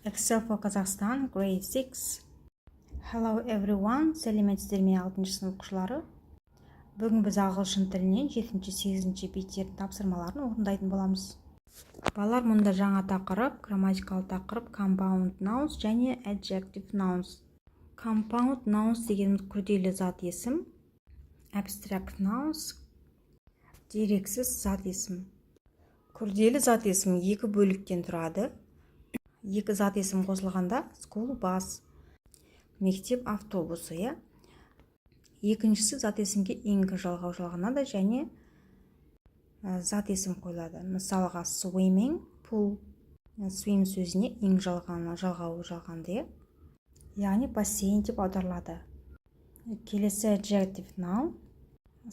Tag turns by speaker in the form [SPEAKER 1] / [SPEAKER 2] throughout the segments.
[SPEAKER 1] Excel for Kazakhstan, grade 6. Hello everyone, сәлеметсіздер ме 6-шы сынып оқушылары. Бүгін біз ағылшын тілінен 7-8 беттердің тапсырмаларын орындайтын боламыз. Балалар, мұнда жаңа тақырып, грамматикалық тақырып compound nouns және adjective nouns. Compound nouns дегеніміз күрделі зат есім, abstract nouns дерексіз зат есім. Күрделі зат есім екі бөліктен тұрады. Екі зат есім қосылғанда school bus, мектеп автобусы, я. Екіншісі зат есімге ing жалғау жалғанады және зат есім қойылады. Мысалға swimming pool, swim сөзіне ing жалғау жалғанды, яғни бассейн деп аударылады. Келесі adjective noun,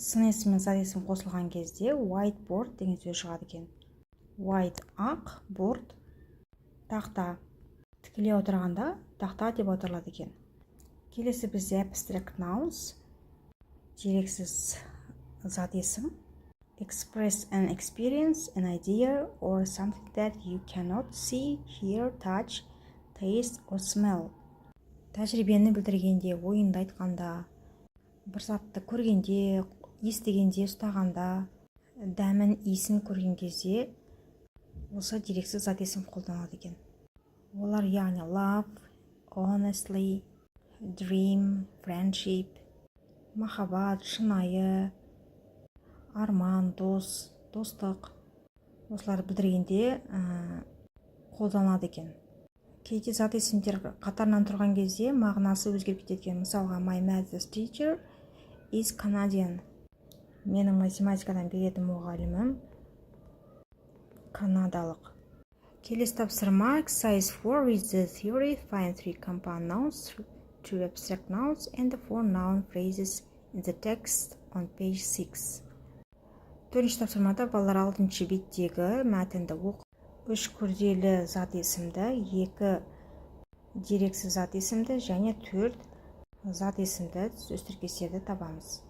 [SPEAKER 1] сын есім мен зат есім қосылған кезде whiteboard деген сөз шығады екен. White ақ, board тақта. Тікілей отырғанда тақта деп аударылады екен. Келесі бізде abstract nouns, дерексіз зат есім. Express an experience, an idea, or something that you cannot see, hear, touch, taste, or smell. Тәжірибені білдіргенде, ойынды айтқанда, бір затты көргенде, естігенде, ұстағанда, дәмін, иісін көрген кезде осы дерексіз зат есім қолданылады екен. Олар яғни love, honestly, dream, friendship, махаббат, шынайы, арман, дос, достық. Осылар білдіргенде қолданылады екен. Кейде зат есімдер қатарынан тұрған кезде мағынасы өзгеріп кетеді. Мысалға, my maths teacher is Canadian. Менің математикадан беретін мұғалімім канадалық. Келесі тапсырма exercise 4 read the theory, find 3 compound nouns, 2 abstract nouns, and the 4 noun phrases in the text on page 6. Төртінші тапсырмада балалар 6-шы беттегі мәтінді оқып, 3 күрделі зат есімді, 2 дерексіз зат есімді және 4 зат есімді сөз тіркестерді табамыз.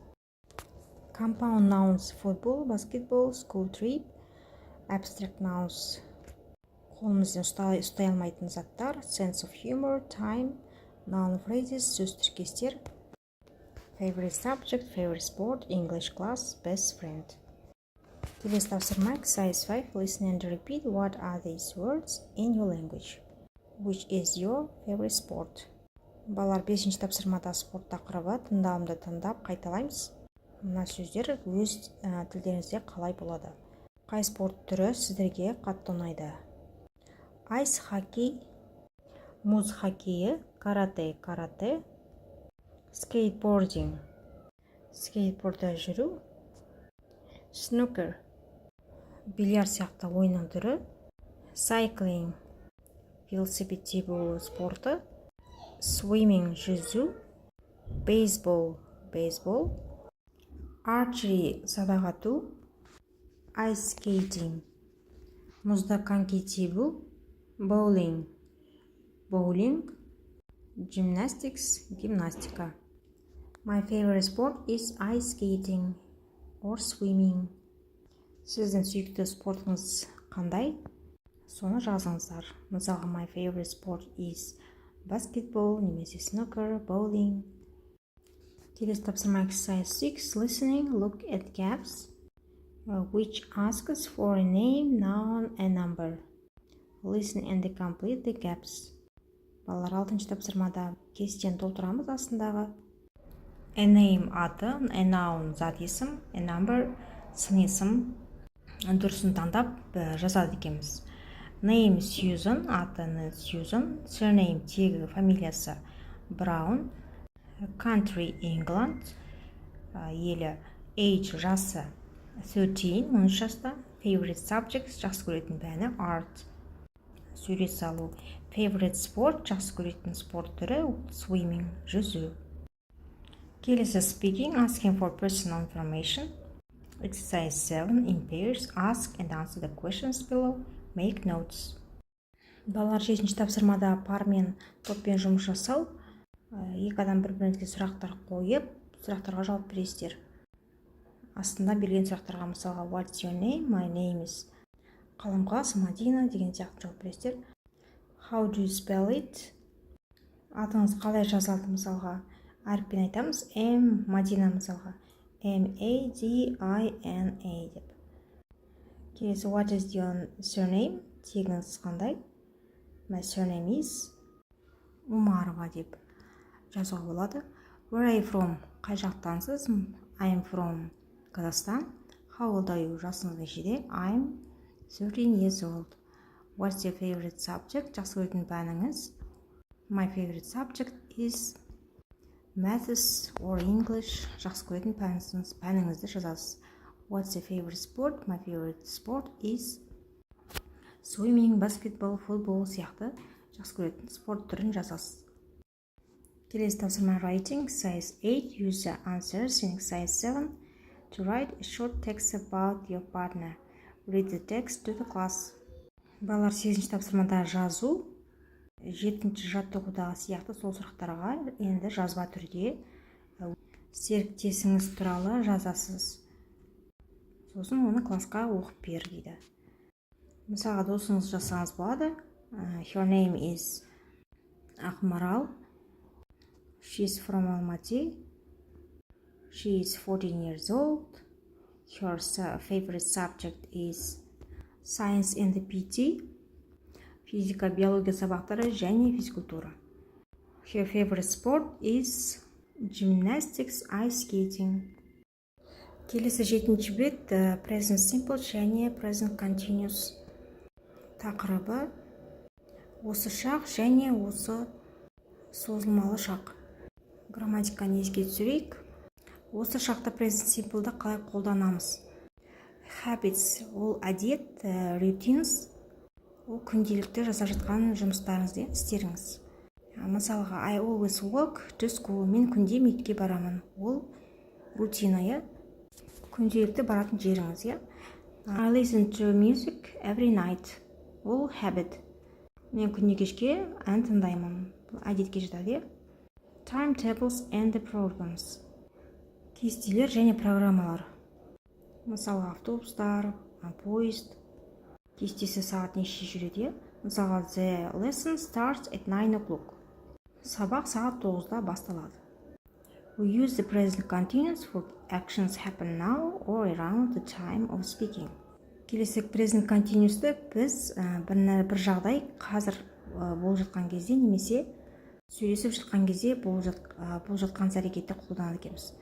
[SPEAKER 1] Compound nouns football, basketball, school trip. Abstract nouns қолымыздан ұстай алмайтын заттар, sense of humor, time, noun phrases, сөз тіркестер, favorite subject, favorite sport, English class, best friend. Келесі тапсырма exercise 5, listen and repeat what are these words in your language. Which is your favorite sport? Балалар, 5-ші тапсырмада спорт тақырыбы, тыңдауымды тыңдап қайталаймыз. Мына сөздер өз тілдеріңізде қалай болады? Қай спорт түрі сіздерге қатты ұнайды? Айс хоккей, мұз хоккейі, карате, скейтбординг, скейтбордта жүру, снукер, бильярд сияқты ойынның түрі, сайклинг, велосипед тебу спорты, swimming, жүзу, бейсбол, archery, садақ ату, ice skating, мұзда коньки тебу, bowling, gymnastics, гимнастика. My favorite sport is ice skating or swimming. Сіздің сүйікті спортыңыз қандай? Соны жазыңыздар. Мысалға, my favorite sport is basketball, немесе snooker, bowling. Келесі тапсырма exercise 6, listening, look at gaps, which asks for a name, noun, and number. Listen and complete the gaps. Балалар, 6-шы тапсырмада кестені толтырамыз астындағы. A name аты, a noun зат есім, a number сын есім дұрысын таңдап жазады екенбіз. Name Susan, аты Susan, surname тегі фамилиясы Brown, country England, елі age жасы 13, 13 жаста, favorite subjects жақсы көретін пәні art, сурет салу, favorite sport жақсы көретін спорт түрі swimming, жүзу. Келесі speaking, asking for personal information. Exercise 7 in pairs, ask and answer the questions below, make notes. Балалар, 7-ші тапсырмада пармен, топпен жұмыс жасау, екі адам бір-біріңізге сұрақтар қойып, сұрақтарға жауап бересіздер. Астында берген сұрақтарға мысалға what's your name, my name is, қаламқас, Мадина деген сияқты жауап бересіздер. How do you spell it? Атыңыз қалай жазылады? Мысалға әріппен айтамыз. Мадина мысалға. Madina деп. Келесі, what is your surname? Тегіңіз қандай? My surname is Умарова деп жазуға болады. Where are you from? Қай жақтансыз? I am from Қазақстан. How old are you? Жасыңыз нешеде? I'm 13 years old. What's your favorite subject? Жақсы көретін пәніңіз? My favorite subject is Maths or English. Жақсы көретін пәніңізді жазасыз. What's your favorite sport? My favorite sport is swimming, basketball, football сияқты жақсы көретін спорт түрін жазасыз. Келесі тапсырма writing. Exercise 8. Use the answers in exercise 7 to write a short text about your partner. Read the text to the class. Балалар 8-ші тапсырмада жазу. 7-ші жаттығудағы сияқты сол сұрақтарға енді жазба түрде серіктесіңіз туралы жазасыз. Сосын оны классқа оқып бер дейді. Мысалға досыңыз жазсаңыз болады. Her name is Ақмарал. She's from Almaty. She is 14 years old. Her favorite subject is science and the PT. Физика, биология сабақтары және физкультура. Her favorite sport is gymnastics, ice skating. Келесі 7-ші бет present simple және present continuous. Тақырыбы осы шақ және осы созылмалы шақ. Грамматиканы еске түсірейік. Осы шақта present simple'ды қалай қолданамыз? Habits ол әдет, routines ол күнделікті жасап жатқан жұмыстарыңыз, істеріңіз. Мысалға I always walk to school. Мен күнде мектепке барамын. Ол рутина, күнделікті баратын жеріңіз. I listen to music every night. Ол habit. Мен күнде кешке ән тыңдаймын. Бұл әдетке жатады. Timetables and the programs. Кестелер және программалар. Мысалға автобустар, поезд. Кестесі сағат неше жүреді? Мысалға the lesson starts at 9 o'clock. Сабақ сағат 9-да басталады. We use the present continuous for actions happen now or around the time of speaking. Келесі present continuous'ты біз бір жағдай қазір болып жатқан кезде немесе сөйлесіп жатқан кезде болып жатқан әрекетті қолданады екенбіз.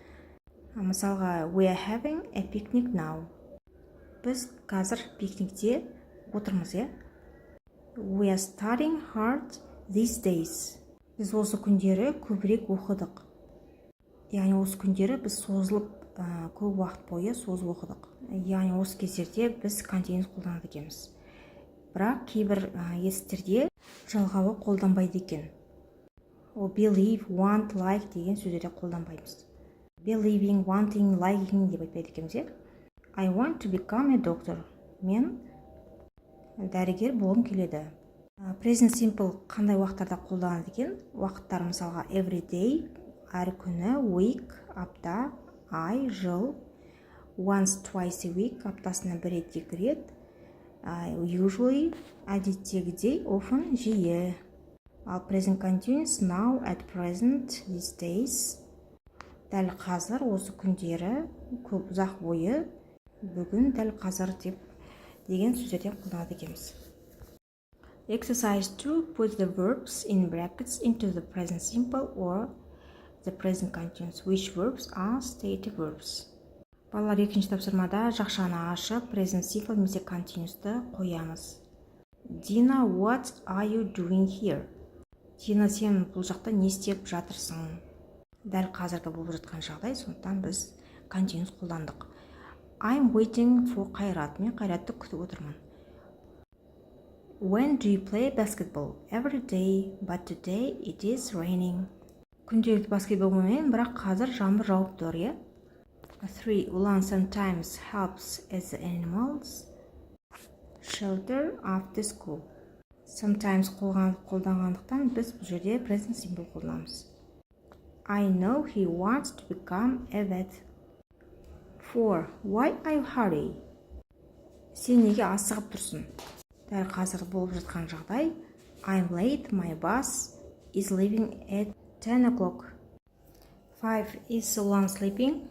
[SPEAKER 1] Мысалға we are having a picnic now. Біз қазір пикникте отырмыз, We are studying hard these days. Біз осы күндері көбірек оқыдық. Яғни осы күндері біз созылып көп уақыт бойы созып оқыдық. Яғни осы кездерде біз continuous қолданады екенбіз. Бірақ кейбір естерде жалғауы қолданбайды екен. Believe, want, like деген сөздерде қолданбаймыз. Believing, wanting, liking деп айтпайды екенбіз. I want to become a doctor. Мен дәрігер болғым келеді. Present simple қандай уақыттарда қолданады екен? Уақыттар мысалға every day, әр күні, week, апта, ай, жыл, once, twice a week, аптасына бір рет, екі рет, usually, әдеттегідей, often, жиі. Ал present continuous now, at present, these days. Дәл қазір, осы күндері, көп ұзақ бойы, бүгін дәл қазір деген сөздерде қолданады екенбіз. Exercise 2. Put the verbs in brackets into the present simple or the present continuous. Which verbs are stative verbs? Балалар 2-ші тапсырмада жақшаны ашып, present simple немесе continuous'ты қоямыз. Dina, what are you doing here? Дина, сен бұл жақта не істеп жатырсың? Дәл қазіргі болып жатқан жағдай, сондықтан біз continuous қолдандық. I'm waiting for Қайрат. Мен Қайратты күтіп отырмын. When do you play basketball? Every day, but today it is raining. Күнделікті баскетбол ойнаймын, бірақ қазір жаңбыр жауып тұр, 3. Ulan sometimes helps as the animals shelter after school. Sometimes қолданғандықтан біз бұл жерде present simple қолданамыз. I know he wants to become a vet. 4. Why are you hurry? Сен неге асығып тұрсың? Дәл қазір болып жатқан жағдай I'm late, my bus is leaving at 10 o'clock. 5. Is Sultan sleeping?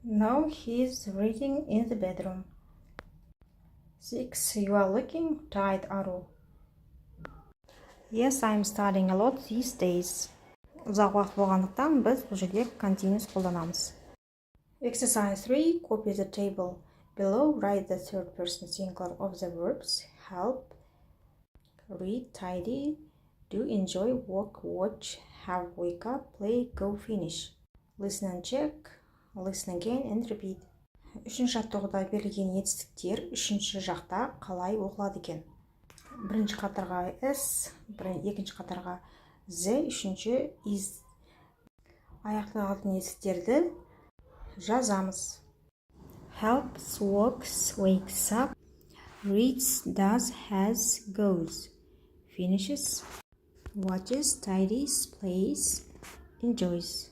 [SPEAKER 1] No, he's reading in the bedroom. 6. You are looking tired, Aru. Yes, I'm studying a lot these days. Ұзақ уақыт болғандықтан біз бұл жерде continuous қолданамыз. Exercise 3. Copy the table. Below, write the third person singular of the verbs help, read, tidy, do, enjoy, walk, watch, have, wake up, play, go, finish. Listen and check, listen again and repeat. Үшінші жаттығуда берілген етістіктер үшінші жақта қалай оқылады екен? Бірінші қатарға S, екінші қатарға Z, үшінші is. Аяқталатын етістіктерді жазамыз. Helps, walks, wakes up, reads, does, has, goes, finishes, watches, tidies, plays, enjoys.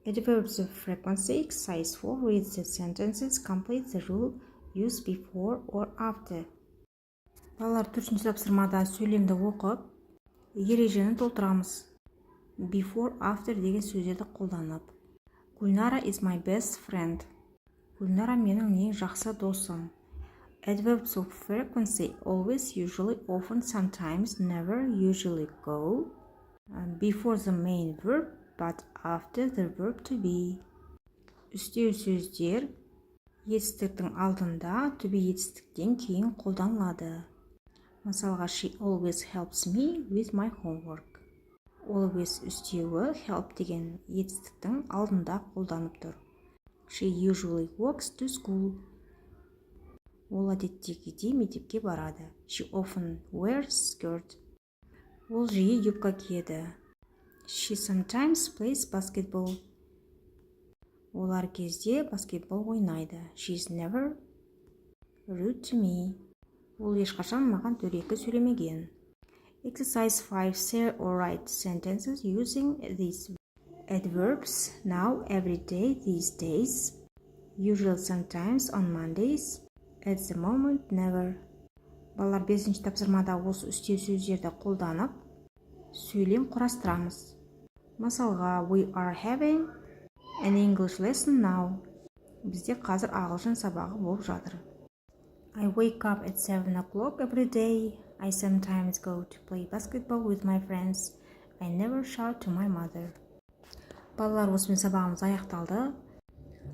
[SPEAKER 1] Adverbs of frequency. Exercise 4. Read the sentences. Complete the rule. Use before or after. Балалар, төртінші тапсырмада сөйлемді оқып, ережені толтырамыз. Before, after деген сөздерді қолданып. Гүлнара is my best friend. Гүлнара менің ең жақсы досым. Adverbs of frequency. Always, usually, often, sometimes, never, usually, go. Before the main verb, but after the verb to be. Үстеу сөздер етістіктің алдында, to be етістіктен кейін қолданылады. Мысалға, she always helps me with my homework. Always үстеуі help деген етістіктің алдында қолданып тұр. She usually walks to school. Ол әдеттегідей мектепке барады. She often wears skirt. Ол жиі юбка киеді. She sometimes plays basketball. Олар кезде баскетбол ойнайды. She's never rude to me. Ол ешқашан маған дөрекі сөйлемеген. Exercise 5. Say or write sentences using these adverbs. Now, every day, these days. Usually, sometimes, on Mondays. At the moment, never. Балалар, 5-ші тапсырмада осы үстеу сөздерді қолданып, сөйлем құрастырамыз. Мысалға, we are having an English lesson now. Бізде қазір ағылшын сабағы болып жатыр. I wake up at 7 o'clock every day. I sometimes go to play basketball with my friends. I never shout to my mother. Балалар, осымен сабағымыз аяқталды.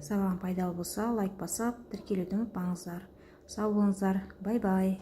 [SPEAKER 1] Сабағым пайдалы болса, лайк басып, тіркелуді ұмытпаңыздар. Сау болыңыздар. Бай-бай.